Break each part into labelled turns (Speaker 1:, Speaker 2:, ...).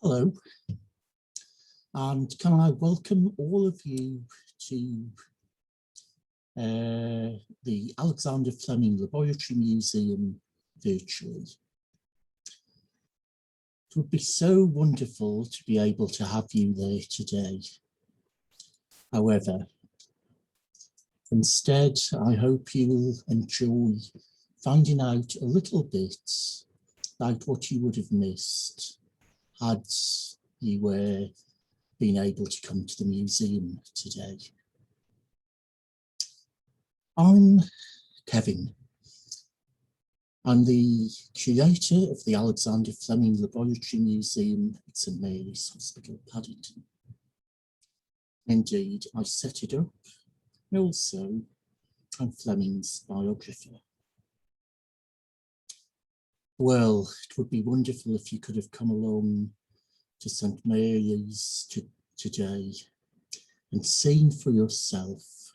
Speaker 1: Hello, and can I welcome all of you to the Alexander Fleming Laboratory Museum virtually. It would be so wonderful to be able to have you there today. However, instead, I hope you'll enjoy finding out a little bit about what you would have missed had you were being able to come to the museum today. I'm Kevin. I'm the curator of the Alexander Fleming Laboratory Museum at St Mary's Hospital, Paddington. Indeed, I set it up, and also I'm Fleming's biographer. Well, it would be wonderful if you could have come along to St Mary's today and seen for yourself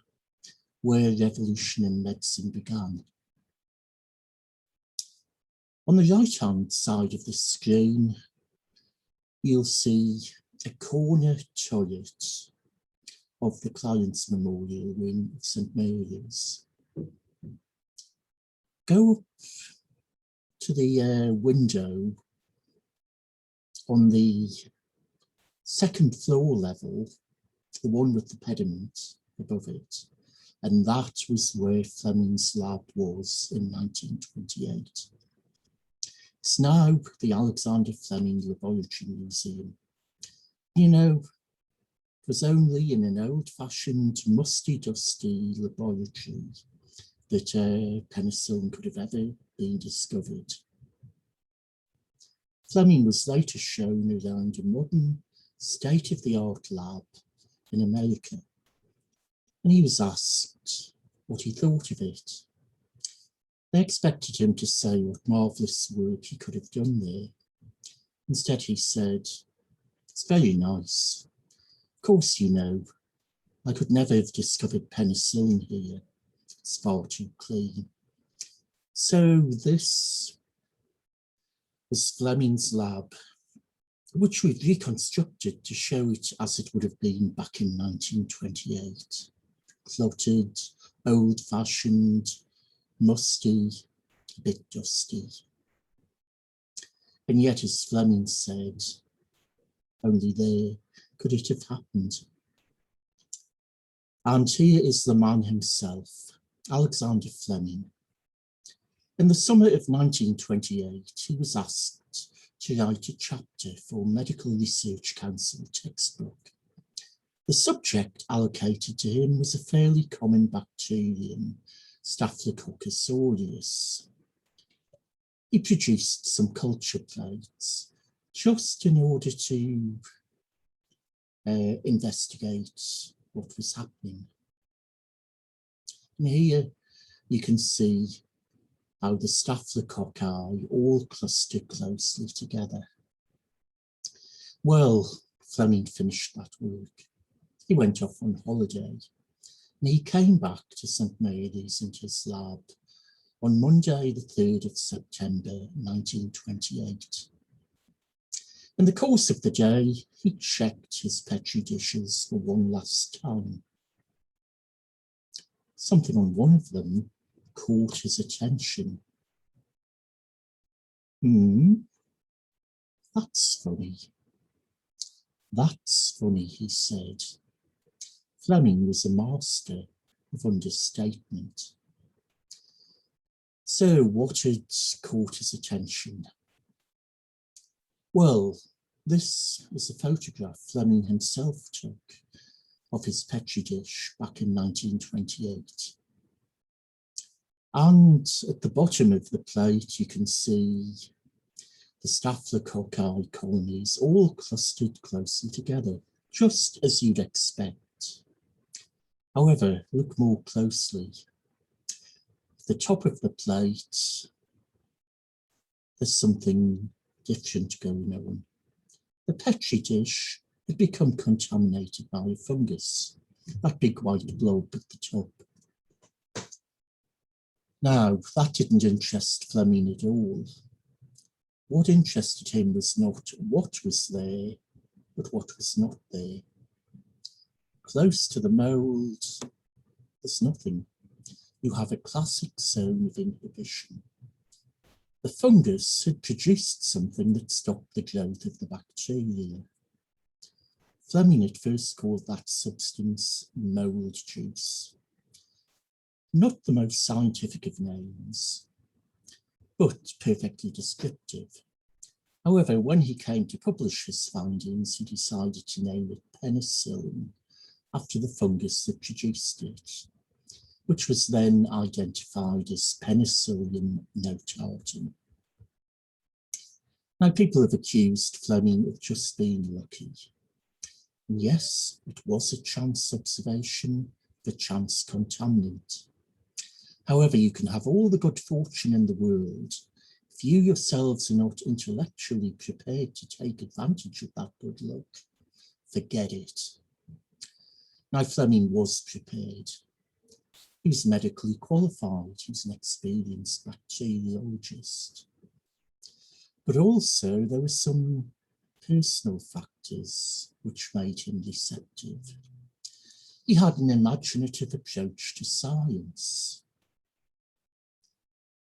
Speaker 1: where revolution in medicine began. On the right-hand side of the screen, you'll see a corner turret of the Clients Memorial Wing of St Mary's. Go up to the window on the second floor level, the one with the pediment above it, and that was where Fleming's lab was in 1928. It's now the Alexander Fleming Laboratory Museum. You know, it was only in an old-fashioned, musty-dusty laboratory that penicillin could have ever been discovered. Fleming was later shown around a modern, state-of-the-art lab in America, and he was asked what he thought of it. They expected him to say what marvellous work he could have done there. Instead, he said, "It's very nice. Of course, you know, I could never have discovered penicillin here. It's far too clean." So this was Fleming's lab, which we've reconstructed to show it as it would have been back in 1928. Cluttered, old-fashioned, musty, a bit dusty. And yet, as Fleming said, only there could it have happened. And here is the man himself, Alexander Fleming. In the summer of 1928, he was asked to write a chapter for Medical Research Council textbook. The subject allocated to him was a fairly common bacterium, Staphylococcus aureus. He produced some culture plates just in order to investigate what was happening. And here you can see how the staphylococci all clustered closely together. Well, Fleming finished that work. He went off on holiday, and he came back to St Mary's into his lab on Monday, the 3rd of September, 1928. In the course of the day, he checked his petri dishes for one last time. Something on one of them caught his attention. That's funny. That's funny, he said. Fleming was a master of understatement. So what had caught his attention? Well, this was a photograph Fleming himself took of his petri dish back in 1928. And at the bottom of the plate, you can see the staphylococci colonies all clustered closely together, just as you'd expect. However, look more closely. At the top of the plate, there's something different going on. The petri dish had become contaminated by a fungus, that big white blob at the top. Now, that didn't interest Fleming at all. What interested him was not what was there, but what was not there. Close to the mould, there's nothing. You have a classic zone of inhibition. The fungus had produced something that stopped the growth of the bacteria. Fleming at first called that substance mould juice. Not the most scientific of names, but perfectly descriptive. However, when he came to publish his findings, he decided to name it penicillin after the fungus that produced it, which was then identified as Penicillium notatum. Now, people have accused Fleming of just being lucky. And yes, it was a chance observation of a chance contaminant. However, you can have all the good fortune in the world. If you yourselves are not intellectually prepared to take advantage of that good luck, forget it. Now, Fleming was prepared. He was medically qualified. He was an experienced bacteriologist. But also there were some personal factors which made him receptive. He had an imaginative approach to science.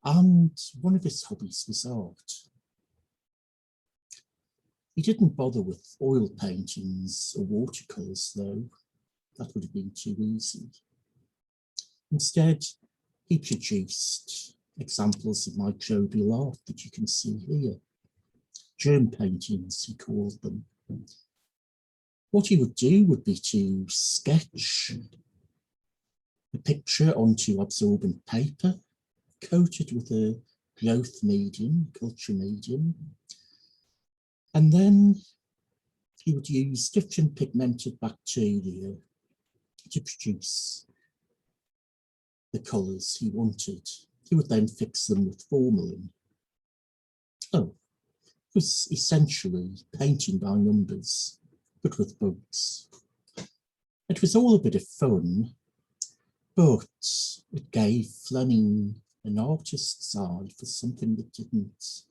Speaker 1: And one of his hobbies was art. He didn't bother with oil paintings or watercolours, though. That would have been too easy. Instead, he produced examples of microbial art that you can see here. Germ paintings, he called them. What he would do would be to sketch a picture onto absorbent paper, coated with a growth medium, culture medium, and then he would use different pigmented bacteria to produce the colours he wanted. He would then fix them with formalin. Oh, it was essentially painting by numbers, but with bugs. It was all a bit of fun, but it gave Fleming an artist's eye for something that didn't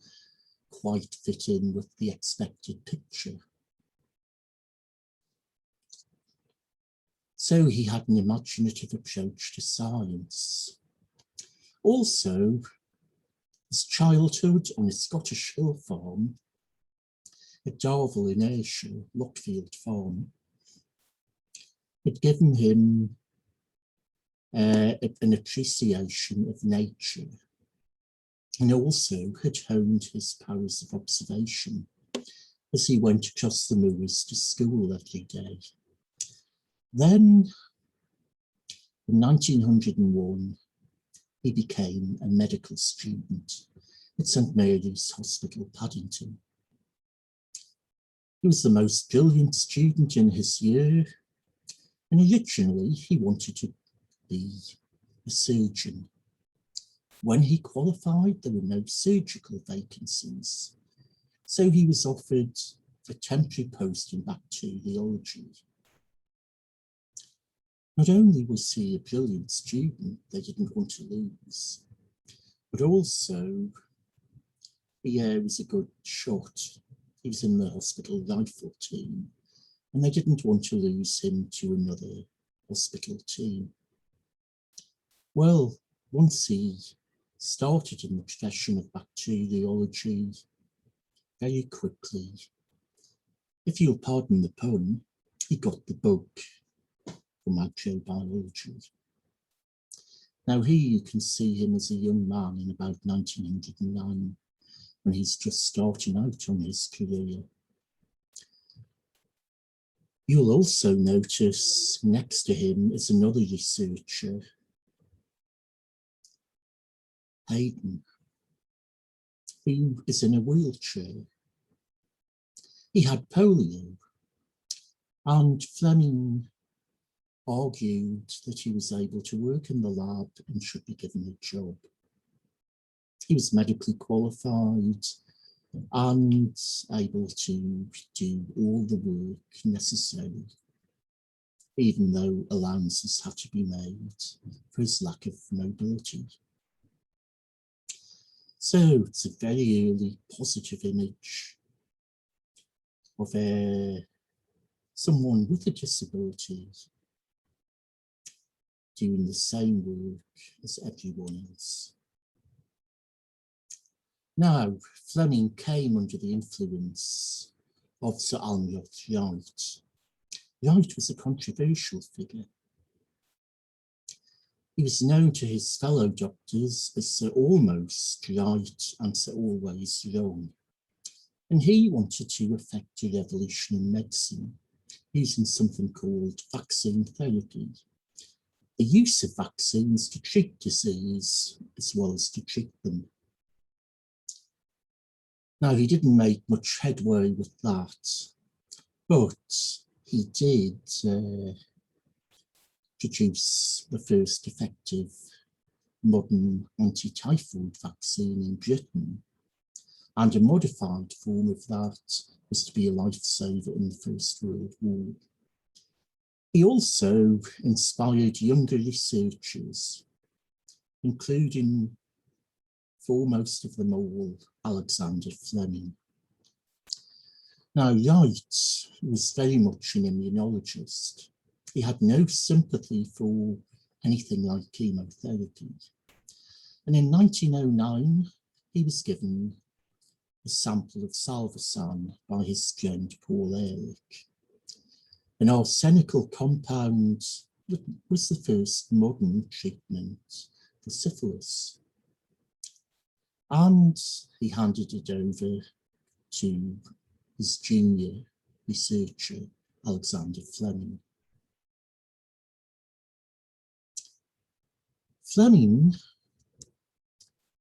Speaker 1: quite fit in with the expected picture. So he had an imaginative approach to science. Also, his childhood on a Scottish hill farm at Darvel in Ayrshire, Lockfield Farm, had given him an appreciation of nature, and also had honed his powers of observation as he went across the moors to school every day. Then, in 1901, he became a medical student at St Mary's Hospital, Paddington. He was the most brilliant student in his year, and originally he wanted to be a surgeon. When he qualified, there were no surgical vacancies, so he was offered a temporary post in bacteriology. Not only was he a brilliant student they didn't want to lose, but also he was a good shot. He was in the hospital rifle team, and they didn't want to lose him to another hospital team. Well, once he started in the profession of bacteriology, very quickly, if you'll pardon the pun, he got the bug for microbiology. Now here you can see him as a young man in about 1909, when he's just starting out on his career. You'll also notice next to him is another researcher, Hayden, who is in a wheelchair. He had polio, and Fleming argued that he was able to work in the lab and should be given a job. He was medically qualified and able to do all the work necessary, even though allowances had to be made for his lack of mobility. So it's a very early positive image of someone with a disability doing the same work as everyone else. Now, Fleming came under the influence of Sir Almroth Wright. Wright was a controversial figure. He was known to his fellow doctors as Sir Almost Right and Sir Always Wrong. And he wanted to effect a revolution in medicine using something called vaccine therapy. The use of vaccines to treat disease as well as to treat them. Now, he didn't make much headway with that, but he did produce the first effective modern anti-typhoid vaccine in Britain, and a modified form of that was to be a lifesaver in the First World War. He also inspired younger researchers, including foremost of them all, Alexander Fleming. Now, Wright was very much an immunologist. He had no sympathy for anything like chemotherapy. And in 1909, he was given a sample of salvarsan by his friend Paul Ehrlich. An arsenical compound that was the first modern treatment for syphilis. And he handed it over to his junior researcher, Alexander Fleming. Fleming,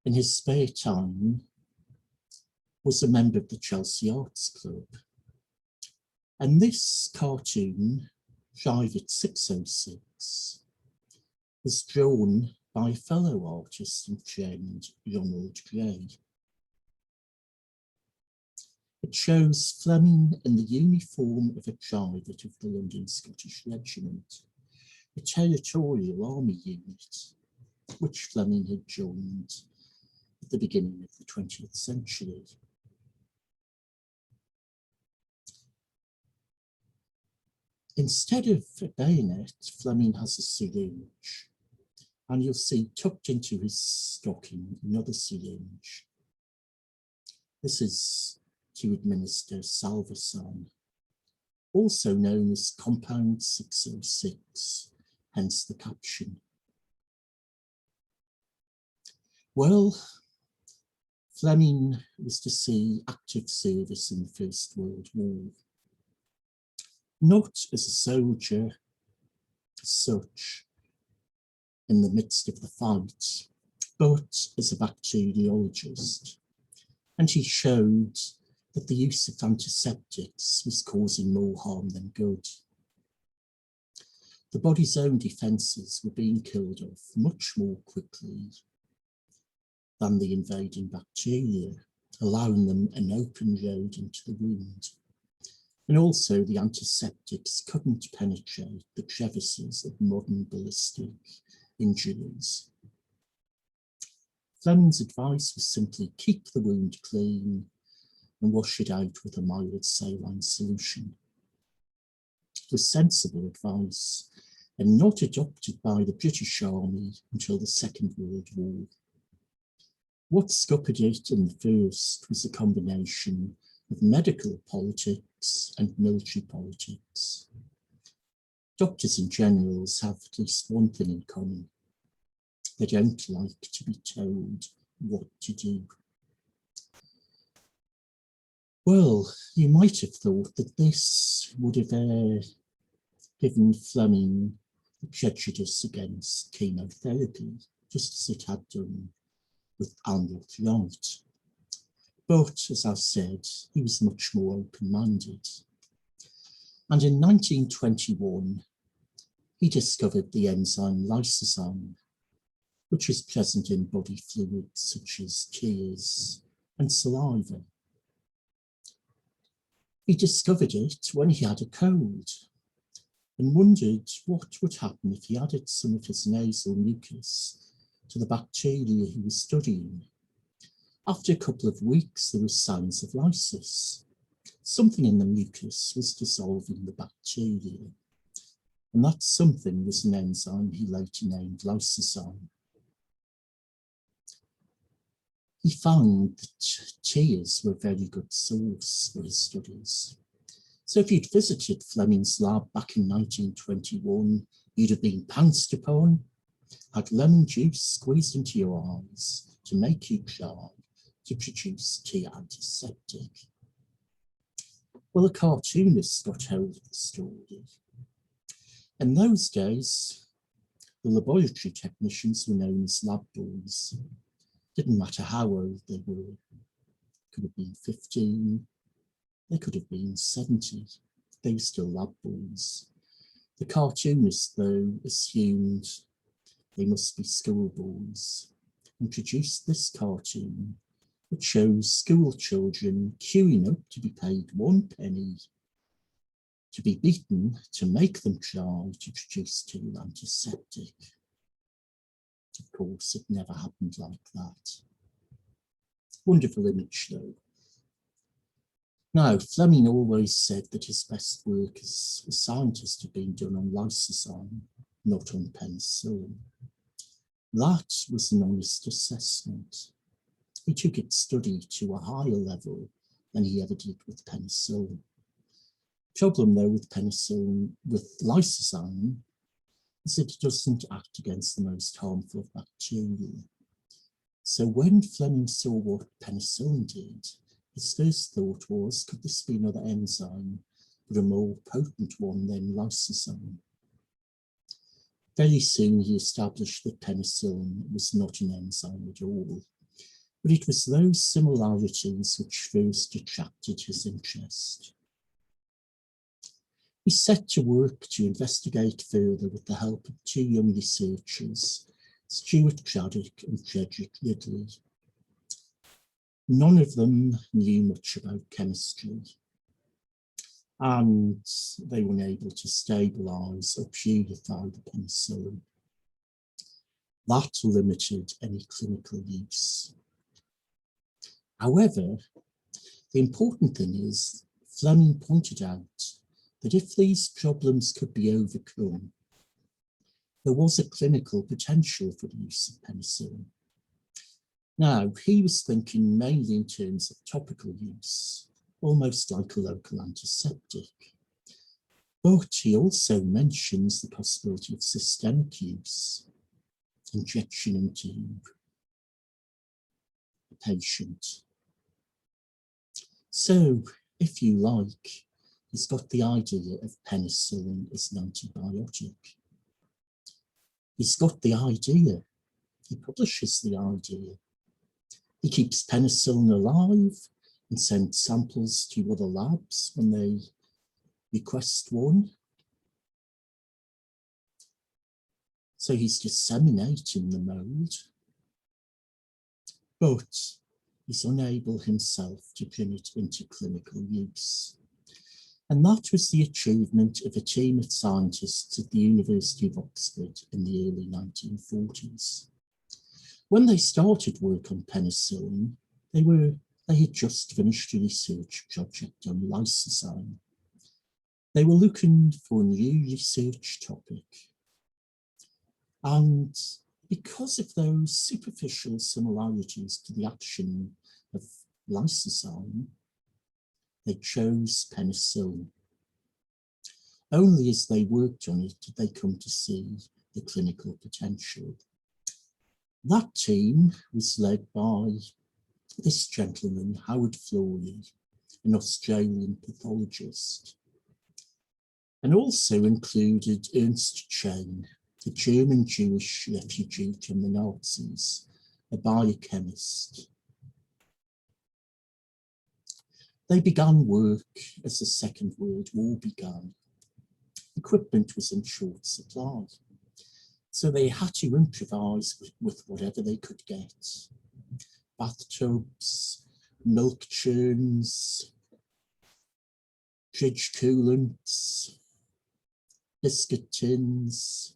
Speaker 1: in his spare time, was a member of the Chelsea Arts Club. And this cartoon, Private 606, was drawn by a fellow artist and friend, Ronald Gray. It shows Fleming in the uniform of a private of the London Scottish Regiment, a territorial army unit, which Fleming had joined at the beginning of the 20th century. Instead of a bayonet, Fleming has a syringe, and you'll see tucked into his stocking another syringe. This is to administer salvarsan, also known as compound 606, hence the caption. Well, Fleming was to see active service in the First World War. Not as a soldier as such in the midst of the fight, but as a bacteriologist. And he showed that the use of antiseptics was causing more harm than good. The body's own defences were being killed off much more quickly than the invading bacteria, allowing them an open road into the wound. And also the antiseptics couldn't penetrate the crevices of modern ballistic injuries. Fleming's advice was simply keep the wound clean and wash it out with a mild saline solution. It was sensible advice and not adopted by the British Army until the Second World War. What scuppered it in the first was a combination of medical politics and military politics. Doctors and generals have at least one thing in common. They don't like to be told what to do. Well, you might have thought that this would have given Fleming a prejudice against chemotherapy, just as it had done with Almroth Wright. But, as I said, he was much more open-minded. And in 1921, he discovered the enzyme LIYSF, which is present in body fluids such as tears and saliva. He discovered it when he had a cold and wondered what would happen if he added some of his nasal mucus to the bacteria he was studying. After a couple of weeks, there were signs of lysis. Something in the mucus was dissolving the bacteria, and that something was an enzyme he later named lysozyme. He found that tears were a very good source for his studies. So if you'd visited Fleming's lab back in 1921, you'd have been pounced upon, had lemon juice squeezed into your eyes to make you cry to produce tea antiseptic. Well, a cartoonist got hold of the story. In those days, the laboratory technicians were known as lab boys. Didn't matter how old they were. Could have been 15, they could have been 70. They were still lab boys. The cartoonist, though, assumed they must be schoolboys and produced this cartoon, which shows school children queuing up to be paid 1 penny to be beaten to make them try to produce tea antiseptic. Of course, it never happened like that. Wonderful image, though. Now, Fleming always said that his best work as a scientist had been done on lysozyme, not on penicillin. That was an honest assessment. He took its study to a higher level than he ever did with penicillin. Problem, though, with penicillin, with lysozyme, is that it doesn't act against the most harmful of bacteria. So when Fleming saw what penicillin did, his first thought was, could this be another enzyme, but a more potent one than lysozyme? Very soon he established that penicillin was not an enzyme at all, but it was those similarities which first attracted his interest. He set to work to investigate further with the help of 2 young researchers, Stuart Craddock and Frederick Ridley. None of them knew much about chemistry, and they were unable to stabilise or purify the penicillin. That limited any clinical use. However, the important thing is Fleming pointed out that if these problems could be overcome, there was a clinical potential for the use of penicillin. Now, he was thinking mainly in terms of topical use, almost like a local antiseptic. But he also mentions the possibility of systemic use, injection into the patient. So, if you like, he's got the idea of penicillin as an antibiotic. He's got the idea. He publishes the idea. He keeps penicillin alive and sends samples to other labs when they request one. So he's disseminating the mould, but he's unable himself to bring it into clinical use. And that was the achievement of a team of scientists at the University of Oxford in the early 1940s. When they started work on penicillin, they had just finished a research project on lysozyme. They were looking for a new research topic. And because of those superficial similarities to the action of lysozyme, they chose penicillin. Only as they worked on it did they come to see the clinical potential. That team was led by this gentleman, Howard Florey, an Australian pathologist, and also included Ernst Chain, a German Jewish refugee from the Nazis, a biochemist. They began work as the Second World War began. Equipment was in short supply, so they had to improvise with whatever they could get. Bathtubs, milk churns, fridge coolants, biscuit tins,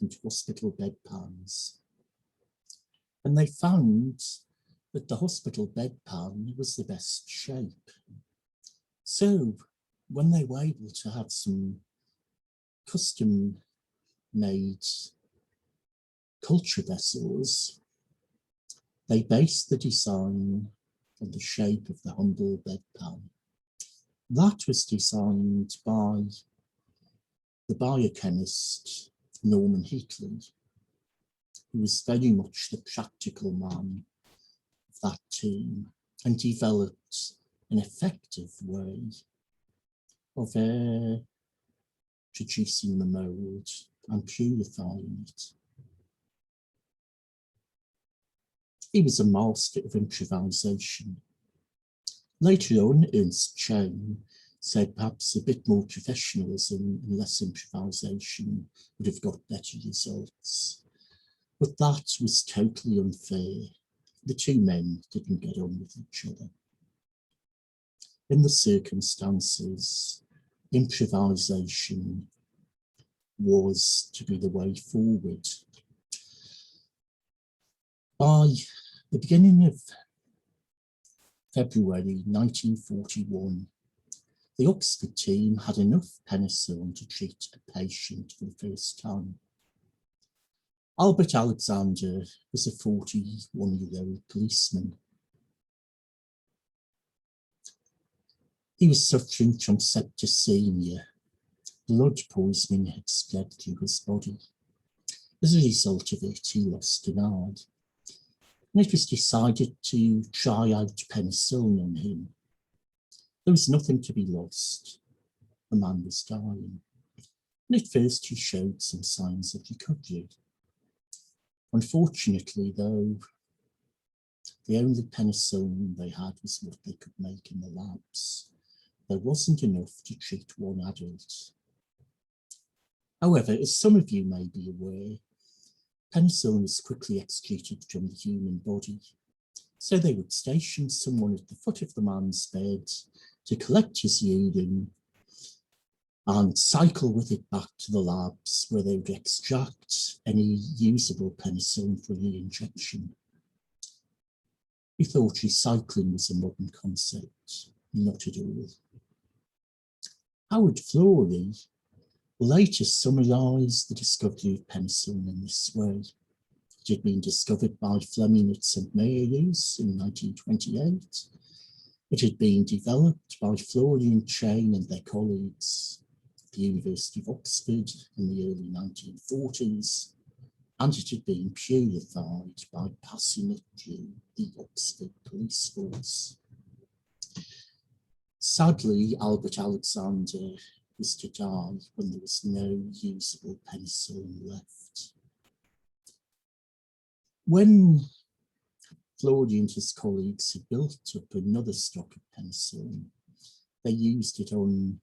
Speaker 1: and hospital bedpans. And they found but the hospital bedpan was the best shape. So when they were able to have some custom-made culture vessels, they based the design on the shape of the humble bedpan. That was designed by the biochemist Norman Heatley, who was very much the practical man of that team and developed an effective way of producing the mould and purifying it. He was a master of improvisation. Later on, Ernst Chain said perhaps a bit more professionalism and less improvisation would have got better results. But that was totally unfair. The two men didn't get on with each other. In the circumstances, improvisation was to be the way forward. By the beginning of February 1941, the Oxford team had enough penicillin to treat a patient for the first time. Albert Alexander was a 41-year-old policeman. He was suffering from septicemia. Blood poisoning had spread through his body. As a result of it, he lost an eye. And it was decided to try out penicillin on him. There was nothing to be lost. The man was dying. And at first he showed some signs of recovery. Unfortunately, though, the only penicillin they had was what they could make in the labs. There wasn't enough to treat one adult. However, as some of you may be aware, penicillin is quickly excreted from the human body. So they would station someone at the foot of the man's bed to collect his urine and cycle with it back to the labs where they would extract any usable penicillin for re-injection. We thought recycling was a modern concept, not at all. Howard Florey later summarised the discovery of penicillin in this way. It had been discovered by Fleming at St Mary's in 1928. It had been developed by Florey and Chain and their colleagues at the University of Oxford in the early 1940s, and it had been purified by passing it through the Oxford police force. Sadly, Albert Alexander was to die when there was no usable penicillin left. When Florey and his colleagues had built up another stock of penicillin, they used it on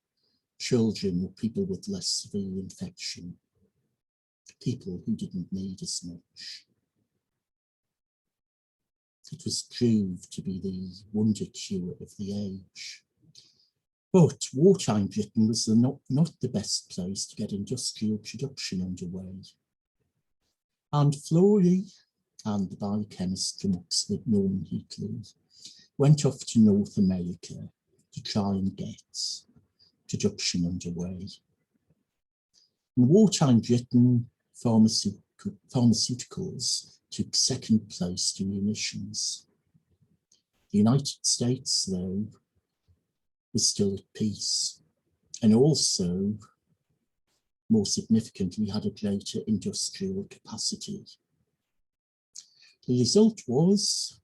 Speaker 1: children or people with less severe infection, people who didn't need as much. It was proved to be the wonder cure of the age. But wartime Britain was not the best place to get industrial production underway. And Florey and the biochemist from Oxford, Norman Heatley, went off to North America to try and get production underway. In wartime Britain, pharmaceuticals took second place to munitions. The United States, though, was still at peace, and also, more significantly, had a greater industrial capacity. The result was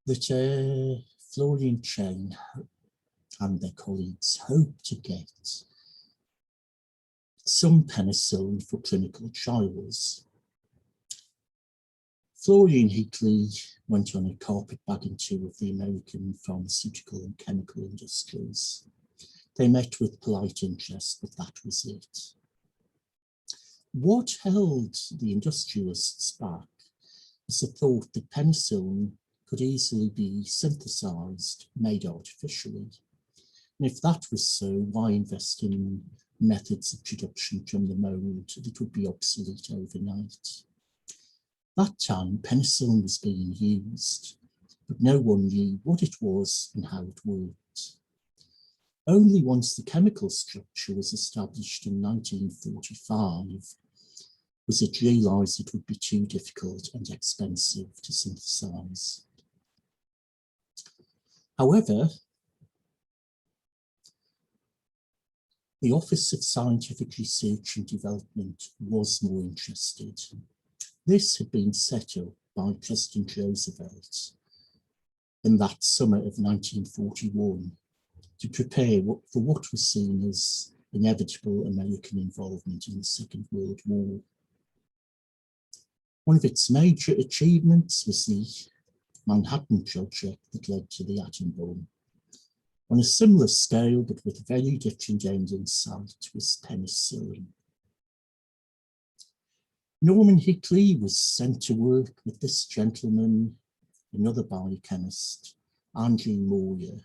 Speaker 1: that Florey and Chain and their colleagues hoped to get some penicillin for clinical trials. Florey and Heatley went on a carpetbagging tour of the American pharmaceutical and chemical industries. They met with polite interest, but that was it. What held the industrialists back was the thought that penicillin could easily be synthesized, made artificially. And if that was so, why invest in methods of production from the mould that would be obsolete overnight? That time, penicillin was being used, but no one knew what it was and how it worked. Only once the chemical structure was established in 1945 was it realised it would be too difficult and expensive to synthesise. However, the Office of Scientific Research and Development was more interested. This had been set up by President Roosevelt in that summer of 1941 to prepare for what was seen as inevitable American involvement in the Second World War. One of its major achievements was the Manhattan Project that led to the atom bomb. On a similar scale, but with a very different end in sight, was penicillin. Norman Hickley was sent to work with this gentleman, another biochemist, Andrew Moyer,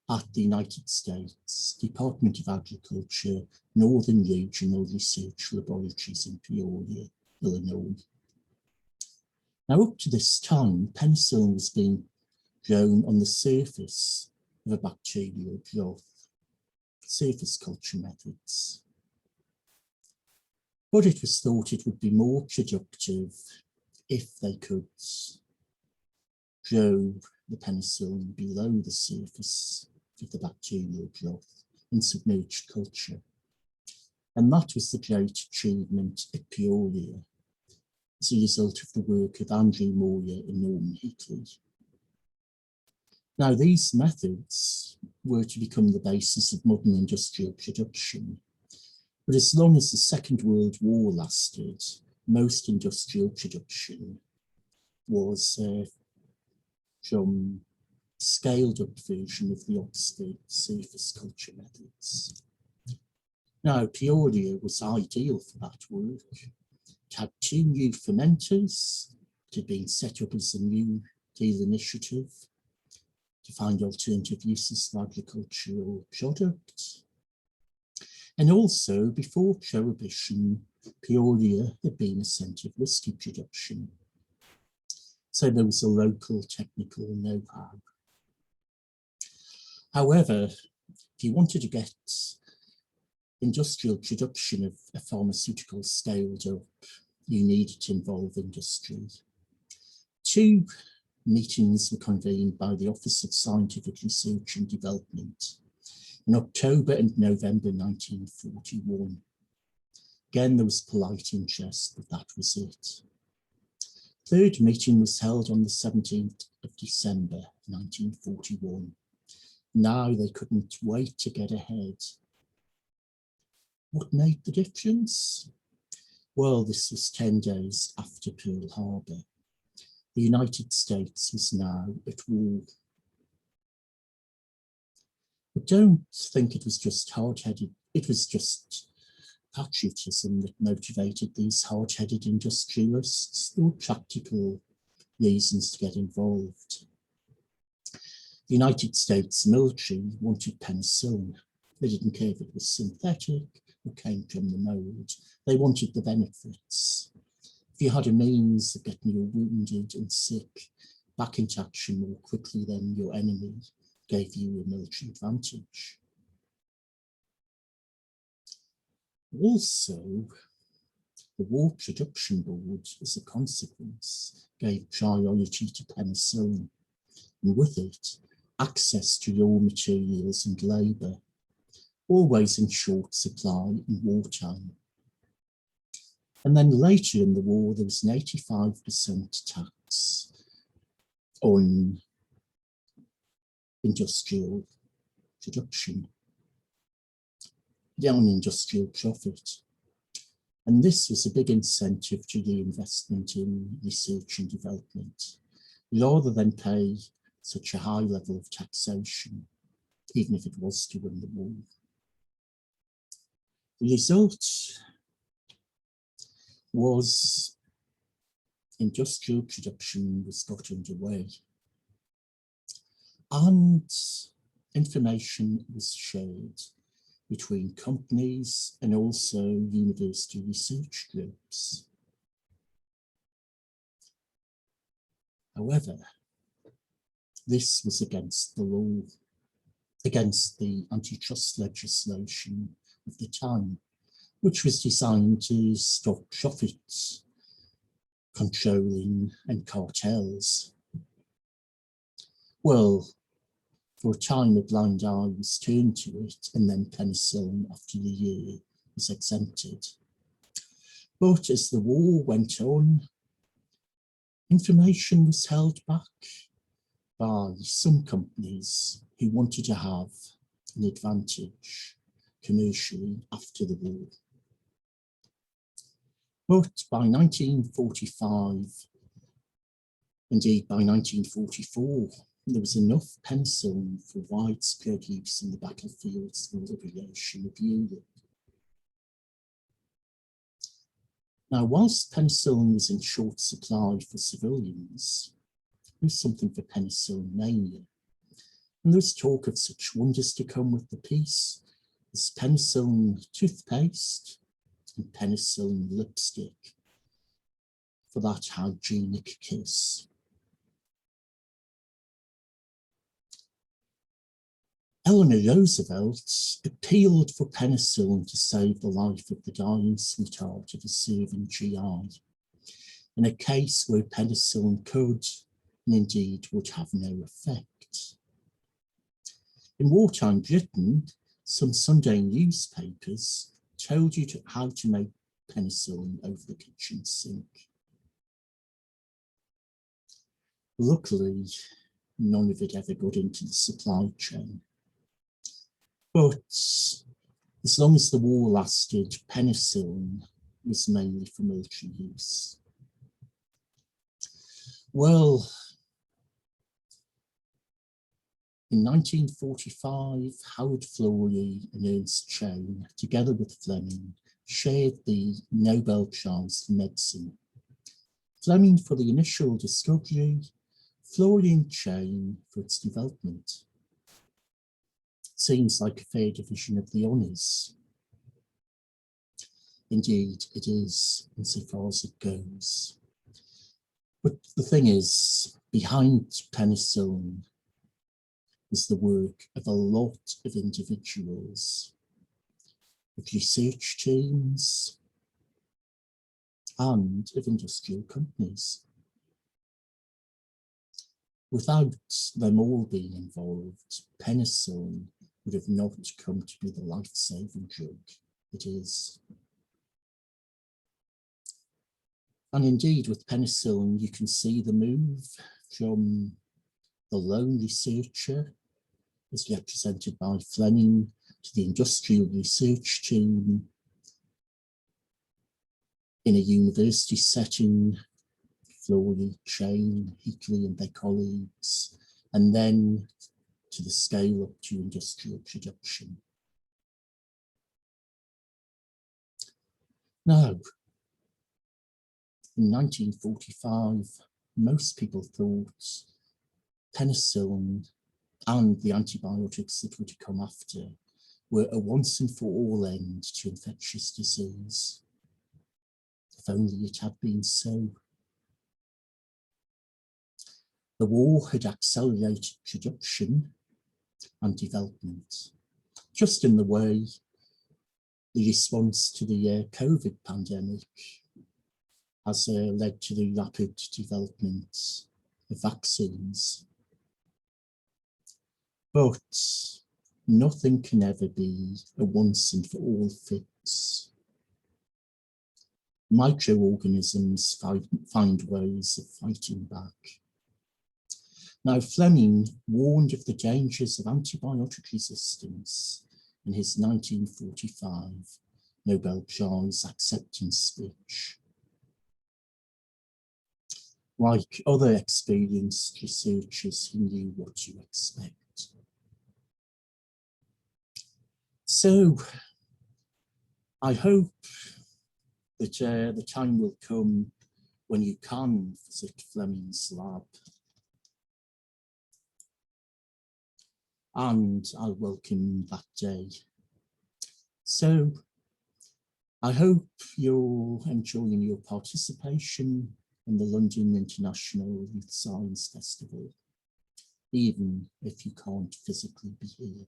Speaker 1: at the United States Department of Agriculture Northern Regional Research Laboratories in Peoria, Illinois. Now, up to this time, penicillin was being grown on the surface of a bacterial growth, surface culture methods. But it was thought it would be more productive if they could grow the penicillin below the surface of the bacterial growth in submerged culture. And that was the great achievement at Peoria as a result of the work of Andrew Moyer and Norman Hickley. Now, these methods were to become the basis of modern industrial production. But as long as the Second World War lasted, most industrial production was from scaled up version of the Oxford surface culture methods. Now, Peoria was ideal for that work. It had 2 new fermenters. It had been set up as a New Deal initiative to find alternative uses for agricultural products. And also, before Prohibition, Peoria had been a centre of whiskey production. So there was a local technical know-how. However, if you wanted to get industrial production of a pharmaceutical scaled up, you needed to involve industry. 2 meetings were convened by the Office of Scientific Research and Development in October and November 1941. Again, there was polite interest, but that was it. 3rd meeting was held on the 17th of December 1941. Now they couldn't wait to get ahead. What made the difference? Well, this was 10 days after Pearl Harbor. The United States was now at war. But don't think it was just hard-headed, it was just patriotism that motivated these hard-headed industrialists. There were practical reasons to get involved. The United States military wanted penicillin. They didn't care if it was synthetic or came from the mould. They wanted the benefits. If you had a means of getting you wounded and sick back into action more quickly than your enemy, gave you a military advantage. Also, the War Production Board, as a consequence, gave priority to penicillin, and with it, access to raw materials and labour, always in short supply in wartime. And then later in the war, there was an 85% tax on industrial production, down industrial profit. And this was a big incentive to the investment in research and development, rather than pay such a high level of taxation, even if it was to win the war. The result was industrial production was got underway, and information was shared between companies and also university research groups. However, this was against the law, against the antitrust legislation of the time, which was designed to stop profits, controlling and cartels. Well, for a time a blind eye was turned to it, and then penicillin after the year was exempted. But as the war went on, information was held back by some companies who wanted to have an advantage commercially after the war. But by 1945, indeed by 1944, there was enough penicillin for widespread use in the battlefields for the liberation of Europe. Now, whilst penicillin was in short supply for civilians, there was something for penicillin mania. And there was talk of such wonders to come with the peace as penicillin toothpaste and penicillin lipstick for that hygienic kiss. Eleanor Roosevelt appealed for penicillin to save the life of the dying sweetheart of a serving GI, in a case where penicillin could, and indeed would have no effect. In wartime Britain, some Sunday newspapers told you how to make penicillin over the kitchen sink. Luckily, none of it ever got into the supply chain. But as long as the war lasted, penicillin was mainly for military use. Well, in 1945, Howard Florey and Ernst Chain, together with Fleming, shared the Nobel Prize for Medicine. Fleming for the initial discovery, Florey and Chain for its development. Seems like a fair division of the honours. Indeed, it is, insofar as it goes. But the thing is, behind penicillin is the work of a lot of individuals, of research teams, and of industrial companies. Without them all being involved, penicillin would have not come to be the life-saving drug it is. And indeed, with penicillin, you can see the move from the lone researcher, as represented by Fleming, to the industrial research team in a university setting, Florey, Chain, Hickley and their colleagues, and then to the scale up to industrial production. Now, in 1945, most people thought penicillin and the antibiotics that would come after were a once and for all end to infectious disease. If only it had been so. The war had accelerated production and development, just in the way the response to the COVID pandemic has led to the rapid development of vaccines. But nothing can ever be a once and for all fix. Microorganisms find ways of fighting back. Now, Fleming warned of the dangers of antibiotic resistance in his 1945 Nobel Prize acceptance speech. Like other experienced researchers, he knew what to expect. So, I hope that the time will come when you can visit Fleming's lab. And I'll welcome that day. So I hope you're enjoying your participation and the London International Youth Science Festival, even if you can't physically be here.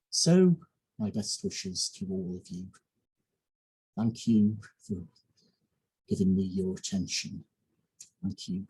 Speaker 1: So, my best wishes to all of you. Thank you for giving me your attention. Thank you.